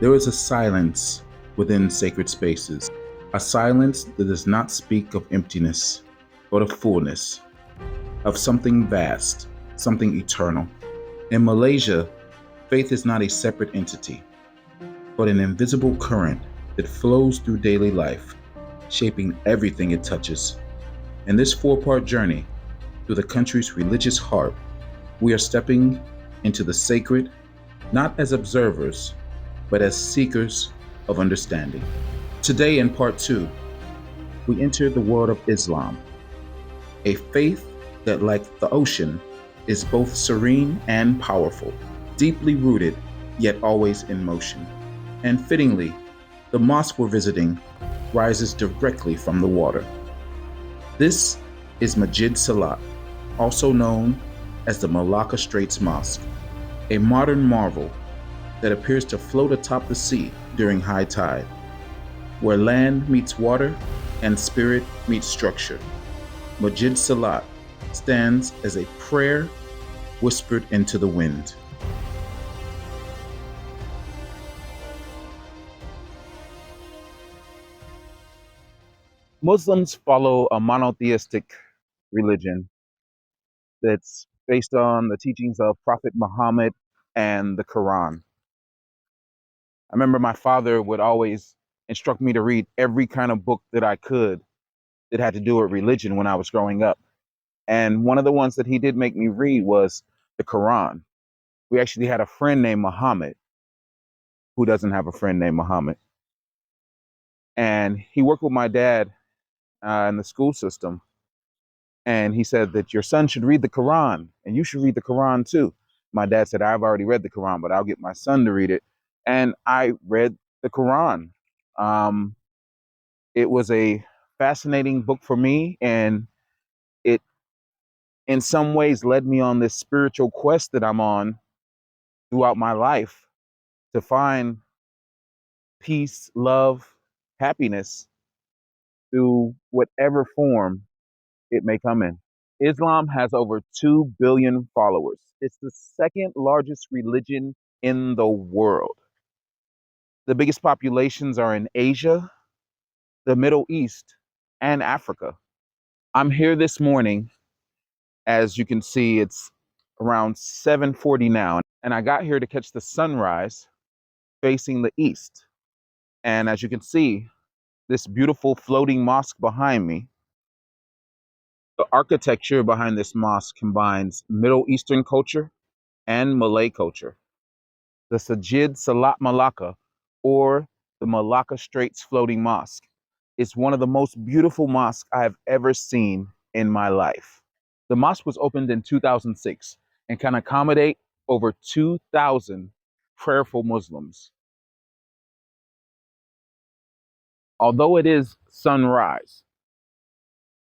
There is a silence within sacred spaces, a silence that does not speak of emptiness, but of fullness, of something vast, something eternal. In Malaysia, faith is not a separate entity, but an invisible current that flows through daily life, shaping everything it touches. In this four-part journey through the country's religious heart, we are stepping into the sacred, not as observers, but as seekers of understanding. Today, in part two, we enter the world of Islam, a faith that, like the ocean, is both serene and powerful, deeply rooted, yet always in motion. And fittingly, the mosque we're visiting rises directly from the water. This is Masjid Selat, also known as the Melaka Straits Mosque, a modern marvel that appears to float atop the sea during high tide, where land meets water and spirit meets structure. Masjid Selat stands as a prayer whispered into the wind. Muslims follow a monotheistic religion that's based on the teachings of Prophet Muhammad and the Quran. I remember my father would always instruct me to read every kind of book that I could that had to do with religion when I was growing up. And one of the ones that he did make me read was the Quran. We actually had a friend named Muhammad who doesn't have a friend named Muhammad. And he worked with my dad in the school system. And he said that your son should read the Quran and you should read the Quran too. My dad said, I've already read the Quran, but I'll get my son to read it. And I read the Quran. Um, it was a fascinating book for me, and it in some ways led me on this spiritual quest that I'm on throughout my life to find peace, love, happiness through whatever form it may come in. Islam has over 2 billion followers. It's the second largest religion in the world. The biggest populations are in Asia, the Middle East, and Africa. I'm here this morning. As you can see, it's around 7:40 now, and I got here to catch the sunrise facing the east. And as you can see, this beautiful floating mosque behind me, the architecture behind this mosque combines Middle Eastern culture and Malay culture. The Masjid Selat Melaka, or the Melaka Straits Floating Mosque, is one of the most beautiful mosques I have ever seen in my life. The mosque was opened in 2006 and can accommodate over 2,000 prayerful Muslims. Although it is sunrise,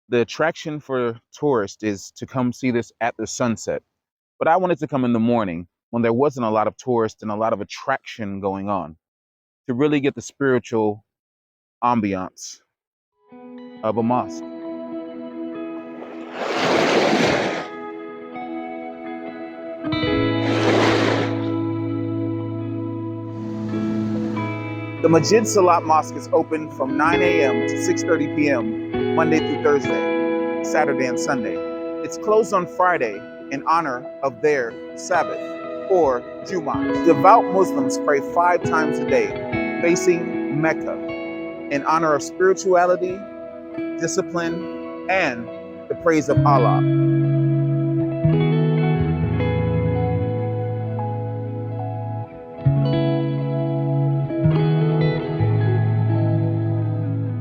the attraction for tourists is to come see this at the sunset. But I wanted to come in the morning when there wasn't a lot of tourists and a lot of attraction going on to really get the spiritual ambiance of a mosque. The Masjid Selat Mosque is open from 9 a.m. to 6:30 p.m. Monday through Thursday, Saturday and Sunday. It's closed on Friday in honor of their Sabbath, or Jummah. Devout Muslims pray 5 times a day, facing Mecca, in honor of spirituality, discipline, and the praise of Allah.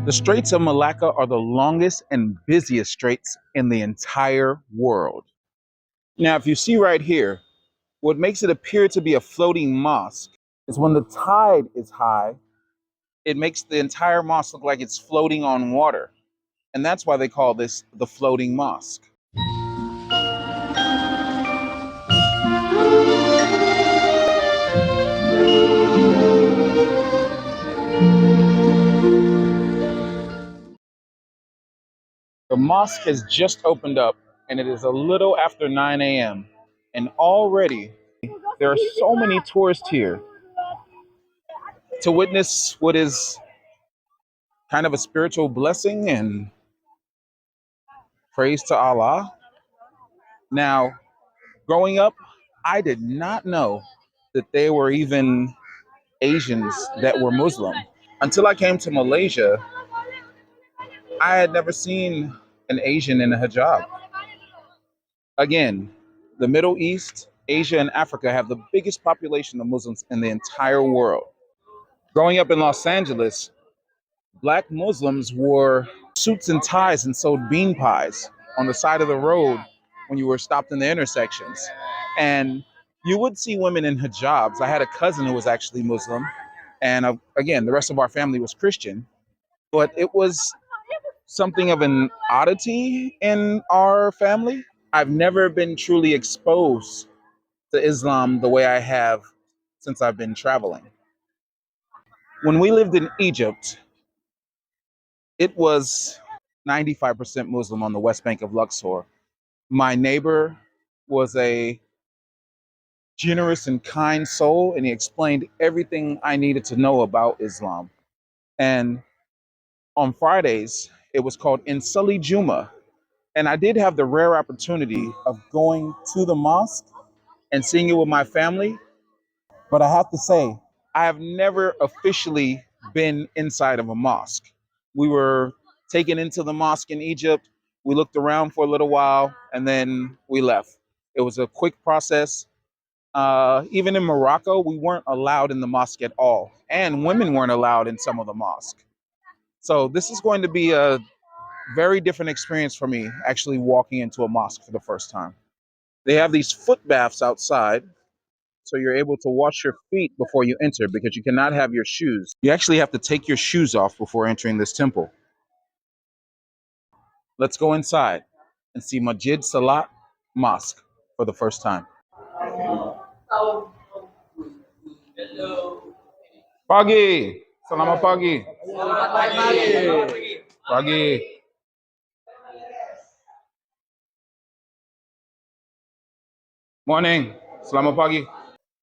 The Straits of Malacca are the longest and busiest straits in the entire world. Now, if you see right here, what makes it appear to be a floating mosque is when the tide is high, it makes the entire mosque look like it's floating on water. And that's why they call this the floating mosque. The mosque has just opened up and it is a little after 9 a.m. And already there are so many tourists here to witness what is kind of a spiritual blessing and praise to Allah. Now, growing up, I did not know that there were even Asians that were Muslim. Until I came to Malaysia, I had never seen an Asian in a hijab. Again, the Middle East, Asia, and Africa have the biggest population of Muslims in the entire world. Growing up in Los Angeles, black Muslims wore suits and ties and sold bean pies on the side of the road when you were stopped in the intersections. And you would see women in hijabs. I had a cousin who was actually Muslim. And again, the rest of our family was Christian. But it was something of an oddity in our family. I've never been truly exposed to Islam the way I have since I've been traveling. When we lived in Egypt, it was 95% Muslim on the west bank of Luxor. My neighbor was a generous and kind soul, and he explained everything I needed to know about Islam. And on Fridays, it was called Insali Juma. And I did have the rare opportunity of going to the mosque and seeing it with my family. But I have to say, I have never officially been inside of a mosque. We were taken into the mosque in Egypt. We looked around for a little while and then we left. It was a quick process. Even in Morocco, we weren't allowed in the mosque at all, and women weren't allowed in some of the mosque. So this is going to be a very different experience for me actually walking into a mosque for the first time. They have these foot baths outside, so you're able to wash your feet before you enter because you cannot have your shoes. You actually have to take your shoes off before entering this temple. Let's go inside and see Masjid Selat Mosque for the first time. Pagi, selamat pagi. Pagi. Morning, selamat pagi.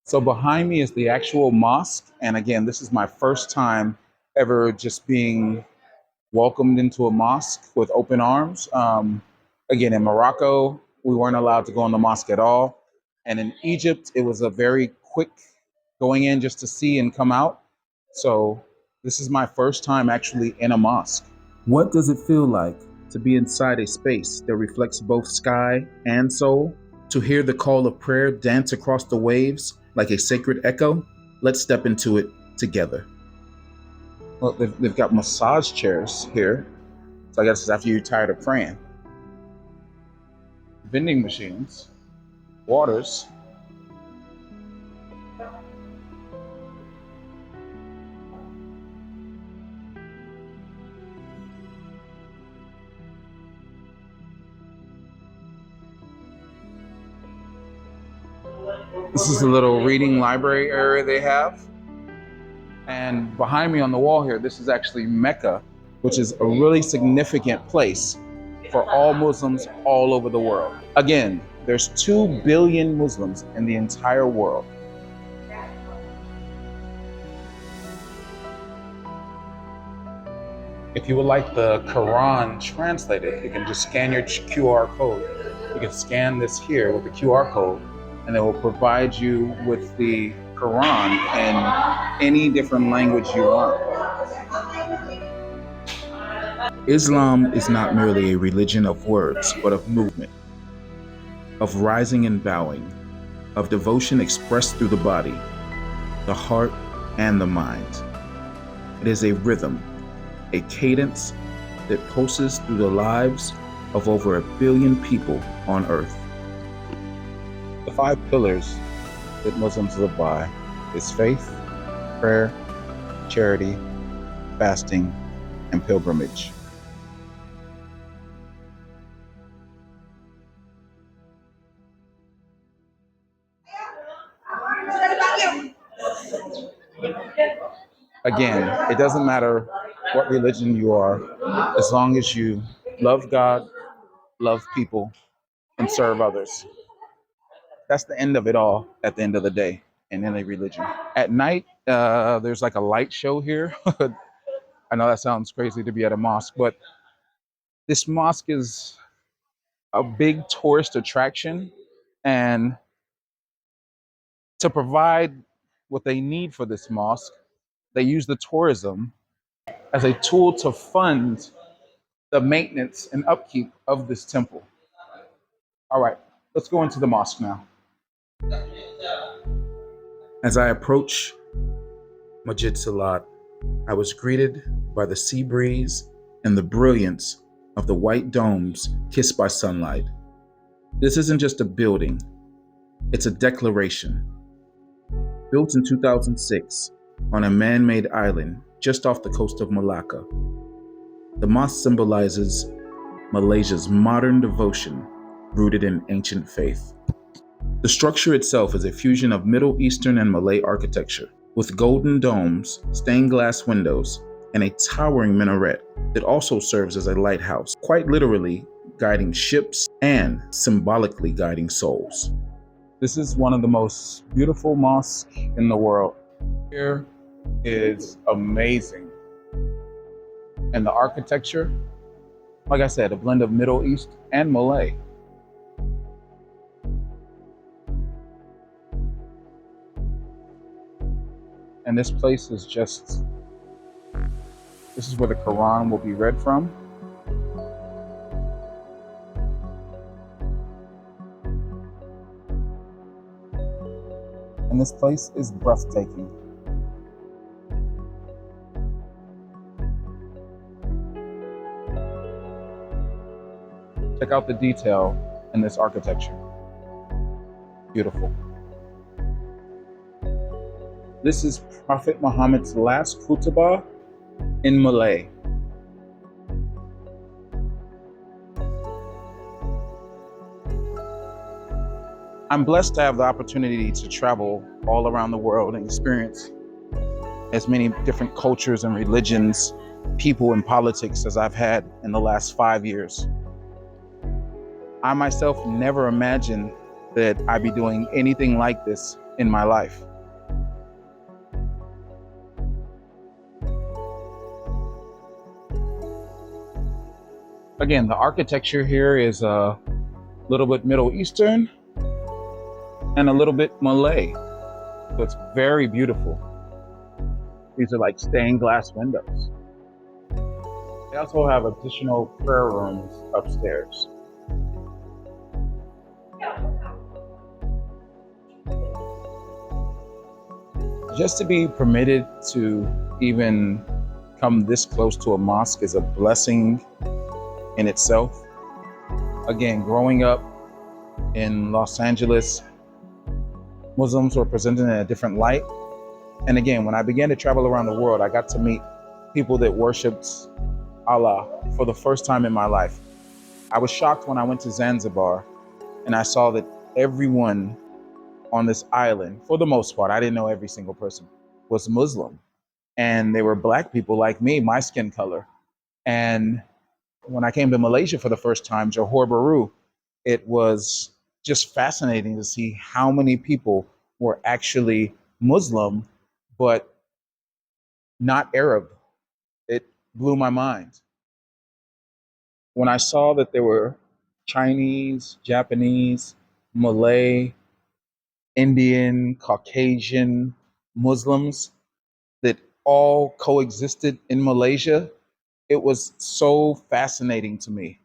So behind me is the actual mosque, and again, this is my first time ever just being welcomed into a mosque with open arms. Again, in Morocco, we weren't allowed to go in the mosque at all. And in Egypt, it was a very quick going in just to see and come out. So this is my first time actually in a mosque. What does it feel like to be inside a space that reflects both sky and soul? To hear the call of prayer dance across the waves like a sacred echo? Let's step into it together. Well, they've got massage chairs here. So I guess it's after you're tired of praying. Vending machines, waters. This is a little reading library area they have. And behind me on the wall here, this is actually Mecca, which is a really significant place for all Muslims all over the world. Again, there's 2 billion Muslims in the entire world. If you would like the Quran translated, you can just scan your QR code. You can scan this here with the QR code, and it will provide you with the Quran in any different language you want. Islam is not merely a religion of words, but of movement, of rising and bowing, of devotion expressed through the body, the heart, and the mind. It is a rhythm, a cadence that pulses through the lives of over 1 billion people on earth. The 5 pillars that Muslims live by is faith, prayer, charity, fasting, and pilgrimage. Again, it doesn't matter what religion you are, as long as you love God, love people, and serve others. That's the end of it all at the end of the day. in any religion. At night, there's like a light show here. I know that sounds crazy to be at a mosque, but this mosque is a big tourist attraction. And to provide what they need for this mosque, they use the tourism as a tool to fund the maintenance and upkeep of this temple. All right, let's go into the mosque now. As I approach Masjid Selat, I was greeted by the sea breeze and the brilliance of the white domes kissed by sunlight. This isn't just a building, it's a declaration. Built in 2006 on a man-made island just off the coast of Malacca, the mosque symbolizes Malaysia's modern devotion rooted in ancient faith. The structure itself is a fusion of Middle Eastern and Malay architecture, with golden domes, stained glass windows, and a towering minaret that also serves as a lighthouse, quite literally guiding ships and symbolically guiding souls. This is one of the most beautiful mosques in the world. Here is amazing. And the architecture, like I said, a blend of Middle East and Malay. And this place is just, this is where the Quran will be read from. And this place is breathtaking. Check out the detail in this architecture. Beautiful. This is Prophet Muhammad's last khutbah in Malay. I'm blessed to have the opportunity to travel all around the world and experience as many different cultures and religions, people and politics as I've had in the last 5 years. I myself never imagined that I'd be doing anything like this in my life. Again, the architecture here is a little bit Middle Eastern and a little bit Malay. So it's very beautiful. These are like stained glass windows. They also have additional prayer rooms upstairs. Just to be permitted to even come this close to a mosque is a blessing in itself. Again, growing up in Los Angeles, Muslims were presented in a different light. And again, when I began to travel around the world, I got to meet people that worshiped Allah for the first time in my life. I was shocked when I went to Zanzibar and I saw that everyone on this island, for the most part, I didn't know every single person, was Muslim. And they were Black people like me, my skin color. And when I came to Malaysia for the first time, Johor Bahru, it was just fascinating to see how many people were actually Muslim, but not Arab. It blew my mind. When I saw that there were Chinese, Japanese, Malay, Indian, Caucasian, Muslims that all coexisted in Malaysia, it was so fascinating to me.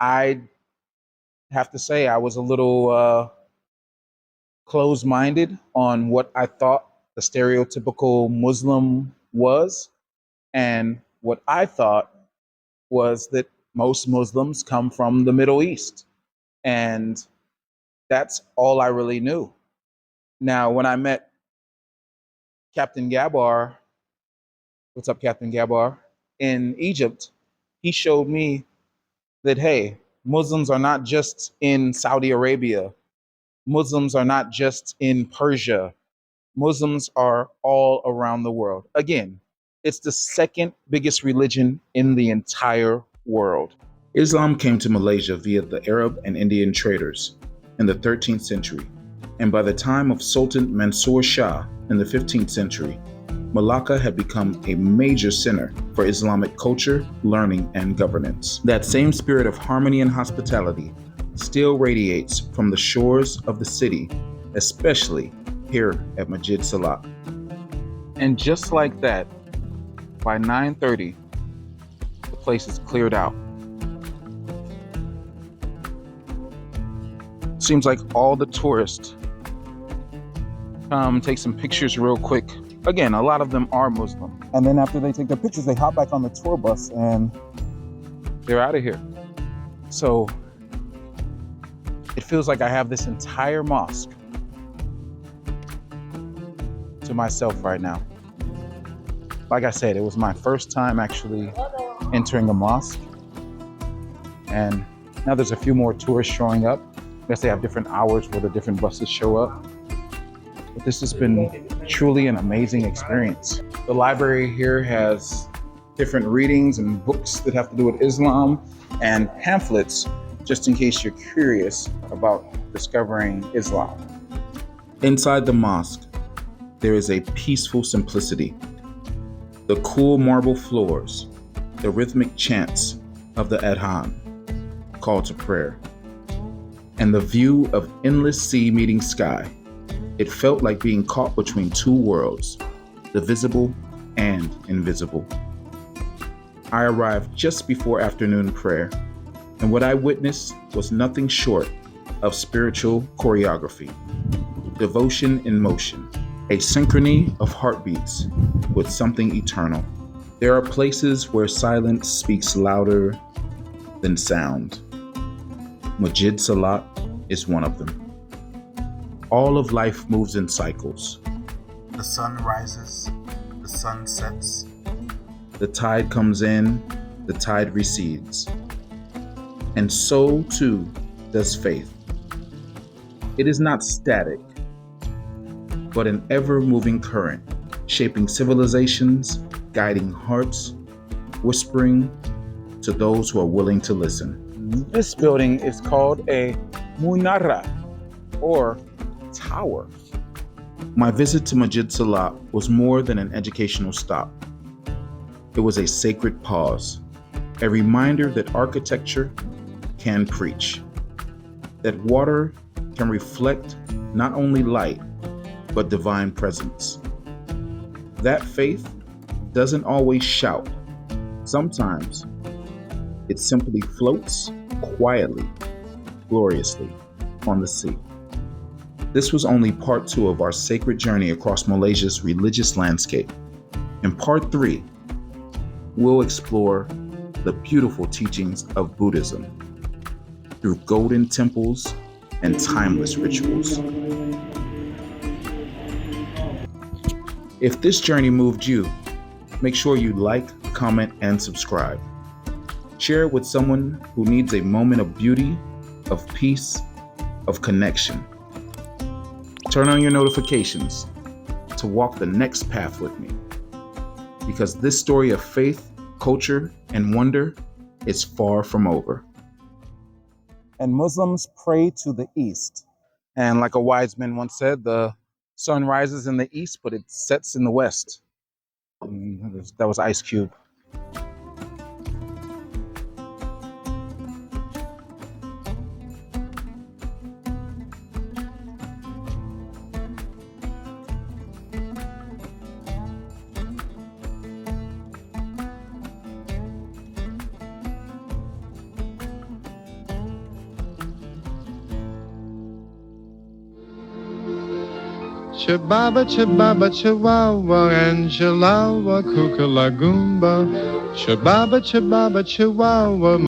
I have to say I was a little closed-minded on what I thought the stereotypical Muslim was. And what I thought was that most Muslims come from the Middle East. And that's all I really knew. Now, when I met Captain Gabar, what's up, Captain Gabar, in Egypt, he showed me that, hey, Muslims are not just in Saudi Arabia. Muslims are not just in Persia. Muslims are all around the world. Again, it's the second biggest religion in the entire world. Islam came to Malaysia via the Arab and Indian traders in the 13th century And by the time of Sultan Mansur Shah in the 15th century, Malacca had become a major center for Islamic culture, learning, and governance. That same spirit of harmony and hospitality still radiates from the shores of the city, especially here at Masjid Selat. And just like that, by 9:30, the place is cleared out. Seems like all the tourists come take some pictures real quick. Again, a lot of them are Muslim. And then after they take their pictures, they hop back on the tour bus and they're out of here. So it feels like I have this entire mosque to myself right now. Like I said, it was my first time actually entering a mosque. And now there's a few more tourists showing up. I guess they have different hours where the different buses show up. But this has been truly an amazing experience. The library here has different readings and books that have to do with Islam and pamphlets, just in case you're curious about discovering Islam. Inside the mosque, there is a peaceful simplicity. The cool marble floors, the rhythmic chants of the adhan, call to prayer, and the view of endless sea meeting sky. It felt like being caught between two worlds, the visible and invisible. I arrived just before afternoon prayer, and what I witnessed was nothing short of spiritual choreography, devotion in motion, a synchrony of heartbeats with something eternal. There are places where silence speaks louder than sound. Masjid Selat is one of them. All of life moves in cycles. The sun rises, the sun sets. The tide comes in, the tide recedes. And so too does faith. It is not static, but an ever-moving current, shaping civilizations, guiding hearts, whispering to those who are willing to listen. This building is called a munara, or tower. My visit to Masjid Selat was more than an educational stop. It was a sacred pause, a reminder that architecture can preach, that water can reflect not only light, but divine presence. That faith doesn't always shout. Sometimes it simply floats quietly, gloriously on the sea. This was only part 2 of our sacred journey across Malaysia's religious landscape. In part 3, we'll explore the beautiful teachings of Buddhism through golden temples and timeless rituals. If this journey moved you, make sure you like, comment, and subscribe. Share it with someone who needs a moment of beauty, of peace, of connection. Turn on your notifications to walk the next path with me, because this story of faith, culture, and wonder is far from over. And Muslims pray to the east. And like a wise man once said, the sun rises in the east, but it sets in the west. That was Ice Cube. Chibaba, chibaba, chihuahua, and chihuahua, kookalagumba. Chibaba, chibaba, chihuahua.